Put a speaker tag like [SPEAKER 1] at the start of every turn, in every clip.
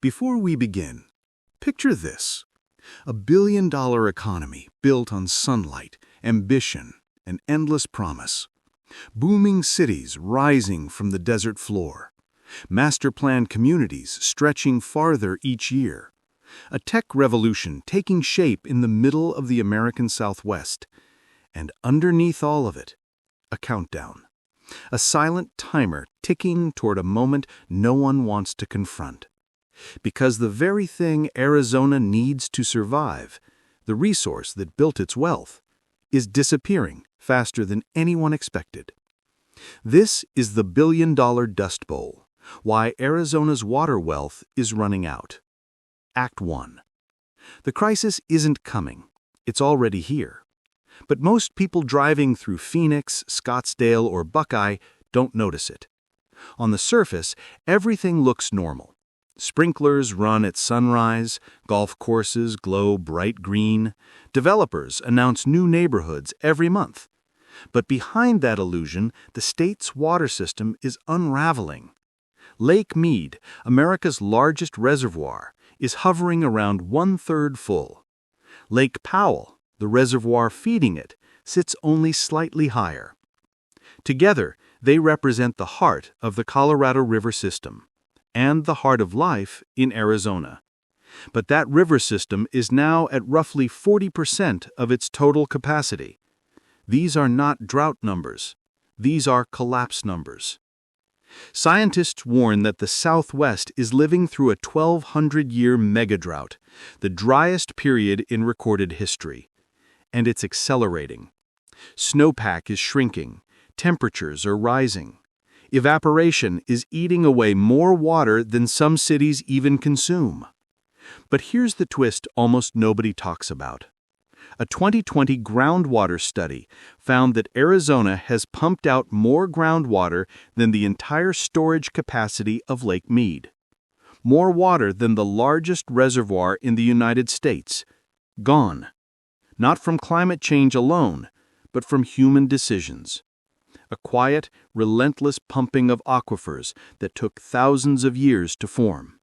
[SPEAKER 1] Before we begin, picture this: a billion-dollar economy built on sunlight, ambition, and endless promise. Booming cities rising from the desert floor. Master-planned communities stretching farther each year. A tech revolution taking shape in the middle of the American Southwest. And underneath all of it, a countdown. A silent timer ticking toward a moment no one wants to confront. Because the very thing Arizona needs to survive, the resource that built its wealth, is disappearing faster than anyone expected. This is the billion-dollar Dust Bowl, why Arizona's water wealth is running out. Act 1. The crisis isn't coming. It's already here. But most people driving through Phoenix, Scottsdale, or Buckeye don't notice it. On the surface, everything looks normal. Sprinklers run at sunrise, golf courses glow bright green, developers announce new neighborhoods every month. But behind that illusion, the state's water system is unraveling. Lake Mead, America's largest reservoir, is hovering around 1/3 full. Lake Powell, the reservoir feeding it, sits only slightly higher. Together, they represent the heart of the Colorado River system and the heart of life in Arizona. But that river system is now at roughly 40% of its total capacity. These are not drought numbers. These are collapse numbers. Scientists warn that the Southwest is living through a 1,200-year megadrought, the driest period in recorded history. And it's accelerating. Snowpack is shrinking. Temperatures are rising. Evaporation is eating away more water than some cities even consume. But here's the twist almost nobody talks about. A 2020 groundwater study found that Arizona has pumped out more groundwater than the entire storage capacity of Lake Mead. More water than the largest reservoir in the United States. Gone. Not from climate change alone, but from human decisions. A quiet, relentless pumping of aquifers that took thousands of years to form.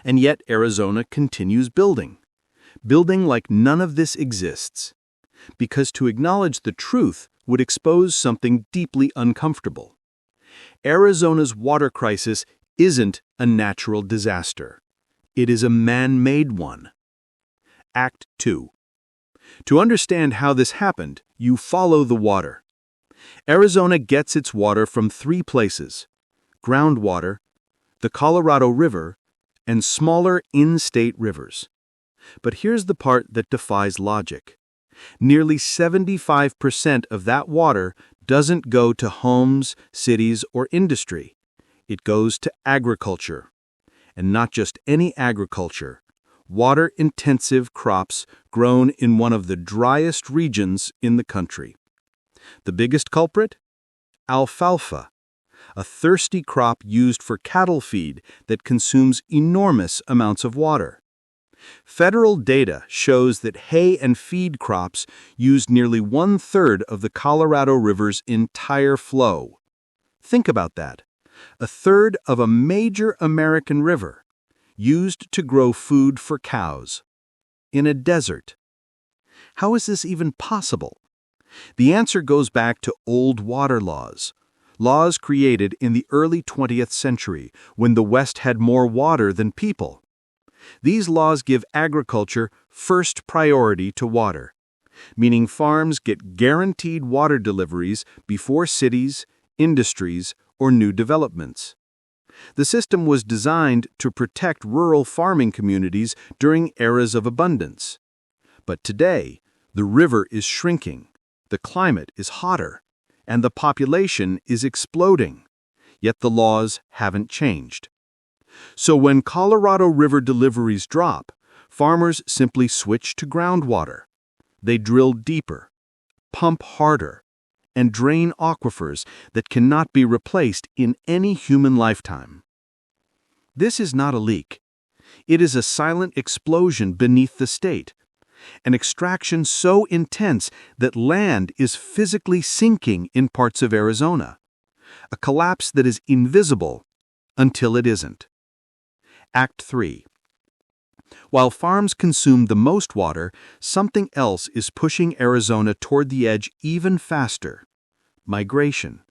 [SPEAKER 1] And yet Arizona continues building. Building like none of this exists. Because to acknowledge the truth would expose something deeply uncomfortable. Arizona's water crisis isn't a natural disaster. It is a man-made one. Act 2. To understand how this happened, you follow the water. Arizona gets its water from 3 places: groundwater, the Colorado River, and smaller in-state rivers. But here's the part that defies logic. Nearly 75% of that water doesn't go to homes, cities, or industry. It goes to agriculture. And not just any agriculture. Water-intensive crops grown in one of the driest regions in the country. The biggest culprit? Alfalfa, a thirsty crop used for cattle feed that consumes enormous amounts of water. Federal data shows that hay and feed crops used nearly 1/3 of the Colorado River's entire flow. Think about that. 1/3 of a major American river, used to grow food for cows. In a desert. How is this even possible? The answer goes back to old water laws. Laws created in the early 20th century when the West had more water than people. These laws give agriculture first priority to water, meaning farms get guaranteed water deliveries before cities, industries, or new developments. The system was designed to protect rural farming communities during eras of abundance. But today, the river is shrinking, the climate is hotter, and the population is exploding. Yet the laws haven't changed. So when Colorado River deliveries drop, farmers simply switch to groundwater. They drill deeper, pump harder, and drain aquifers that cannot be replaced in any human lifetime. This is not a leak. It is a silent explosion beneath the state, an extraction so intense that land is physically sinking in parts of Arizona, a collapse that is invisible until it isn't. Act 3. While farms consume the most water, something else is pushing Arizona toward the edge even faster: migration.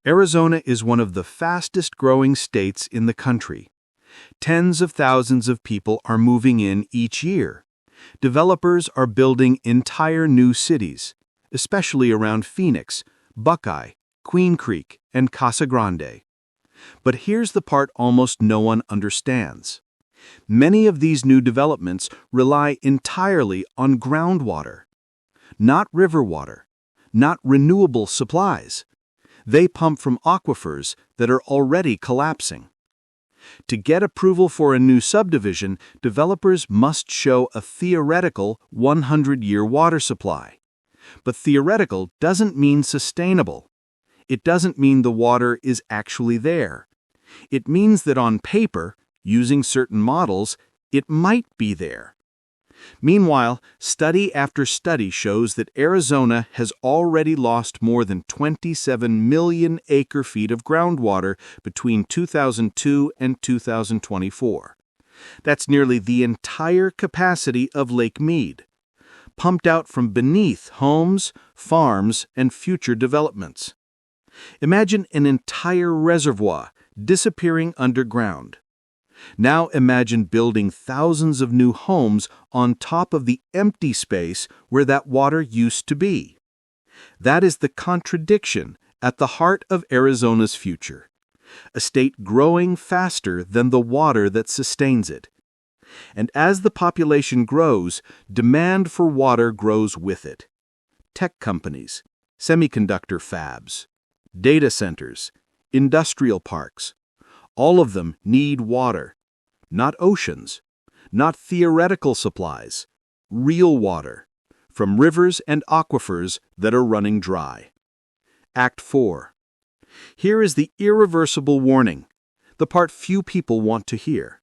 [SPEAKER 1] Arizona is one of the fastest-growing states in the country. Tens of thousands of people are moving in each year. Developers are building entire new cities, especially around Phoenix, Buckeye, Queen Creek, and Casa Grande. But here's the part almost no one understands. Many of these new developments rely entirely on groundwater, not river water, not renewable supplies. They pump from aquifers that are already collapsing. To get approval for a new subdivision, developers must show a theoretical 100-year water supply. But theoretical doesn't mean sustainable. It doesn't mean the water is actually there. It means that on paper, using certain models, it might be there. Meanwhile, study after study shows that Arizona has already lost more than 27 million acre-feet of groundwater between 2002 and 2024. That's nearly the entire capacity of Lake Mead, pumped out from beneath homes, farms, and future developments. Imagine an entire reservoir disappearing underground. Now imagine building thousands of new homes on top of the empty space where that water used to be. That is the contradiction at the heart of Arizona's future: a state growing faster than the water that sustains it. And as the population grows, demand for water grows with it. Tech companies, semiconductor fabs, data centers, industrial parks, all of them need water. Not oceans, not theoretical supplies, real water, from rivers and aquifers that are running dry. Act 4. Here is the irreversible warning, the part few people want to hear.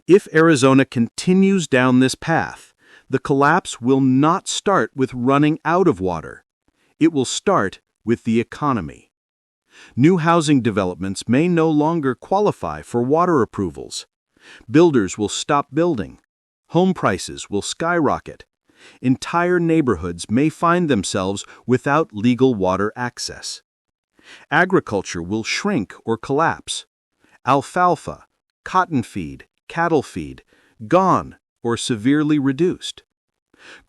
[SPEAKER 1] If Arizona continues down this path, the collapse will not start with running out of water. It will start with the economy. New housing developments may no longer qualify for water approvals. Builders will stop building. Home prices will skyrocket. Entire neighborhoods may find themselves without legal water access. Agriculture will shrink or collapse. Alfalfa, cotton feed, cattle feed, gone or severely reduced.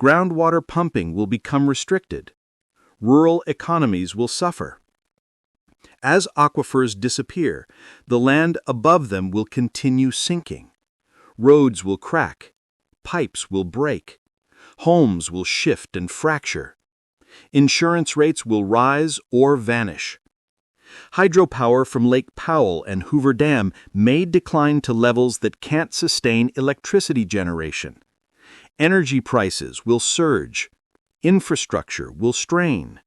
[SPEAKER 1] Groundwater pumping will become restricted. Rural economies will suffer. As aquifers disappear, the land above them will continue sinking. Roads will crack. Pipes will break. Homes will shift and fracture. Insurance rates will rise or vanish. Hydropower from Lake Powell and Hoover Dam may decline to levels that can't sustain electricity generation. Energy prices will surge. Infrastructure will strain.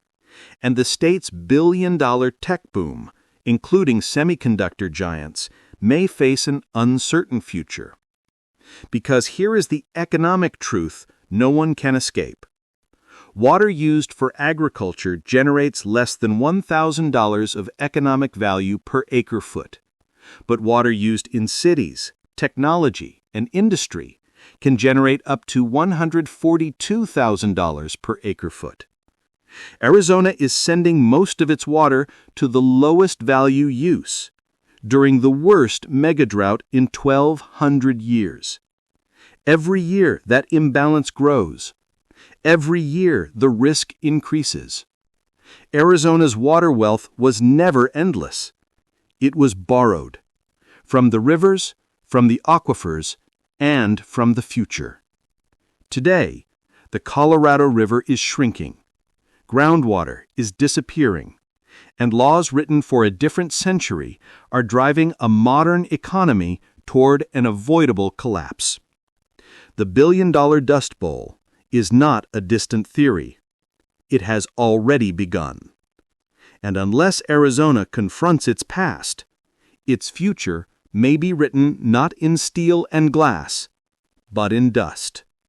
[SPEAKER 1] And the state's billion-dollar tech boom, including semiconductor giants, may face an uncertain future. Because here is the economic truth no one can escape. Water used for agriculture generates less than $1,000 of economic value per acre-foot. But water used in cities, technology, and industry can generate up to $142,000 per acre-foot. Arizona is sending most of its water to the lowest value use during the worst megadrought in 1,200 years. Every year that imbalance grows. Every year the risk increases. Arizona's water wealth was never endless. It was borrowed from the rivers, from the aquifers, and from the future. Today, the Colorado River is shrinking. Groundwater is disappearing, and laws written for a different century are driving a modern economy toward an avoidable collapse. The billion-dollar Dust Bowl is not a distant theory. It has already begun. And unless Arizona confronts its past, its future may be written not in steel and glass, but in dust.